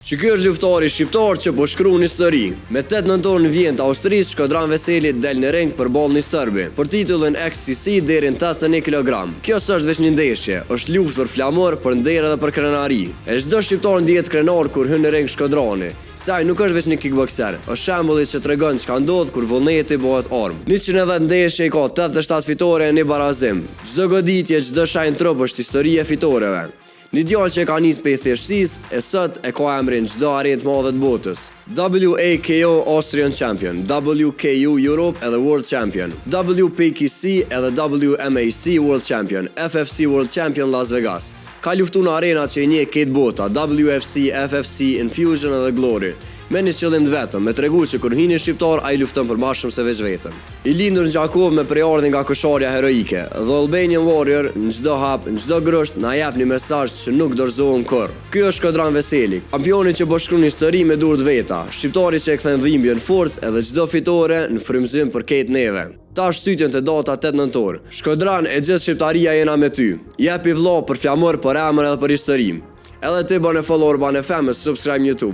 Që ky është luftari shqiptar që po shkruan histori. Me 8 nëntor në vjen të Austrisë, Shkodran Veseli del në ring përballë një serbi për titullin XCC deri në 81 kg. Kjo s'është vetëm një ndeshje, është luftë për flamur, për nder edhe për krenari. E çdo shqiptar ndihet krenar kur hyn në ring Shkodrani. Saj nuk është vetëm një kickboxer, është shembulli që tregon çka ndodh kur vullneti bëhet armë. 110 ndeshje ka 87 fitore në një barazim. Çdo goditje, çdo shenjë trup është histori e fitoreve. Një djalë që ka nisë për thjeshtësisë, e sot e ka emrin çdo arenë të madhe të botës. WAKO Austrian Champion, WKU Europe edhe World Champion, WPKC edhe WMAC World Champion, FFC World Champion Las Vegas. Ka luftu në arena që i njeh këtë bota, WFC, FFC, Infusion edhe Glory. Me një qëllim të vetëm, me tregu që kur hini shqiptar, ai lufton për ma shumë se veç vetëm. I lindur në Gjakov me preardhje nga kosharja heroike, The Albanian Warrior në çdo hap, në çdo grosht na jep një mesazh që nuk dorëzohen kurrë. Ky është Shkodran Veseli, kampioni që po shkruan histori me durë të veta, shqiptari që e kthen dhimbjen në forcë edhe çdo fitore në frymëzim për këtë neve. Tash sytjen të data 8 nëntor. Shkodran e gjithë shqiptaria jena me ty. Jepi vëlla për flamur, për emër edhe për histori. Edhe ti bane follower, bane famous, subscribe në YouTube.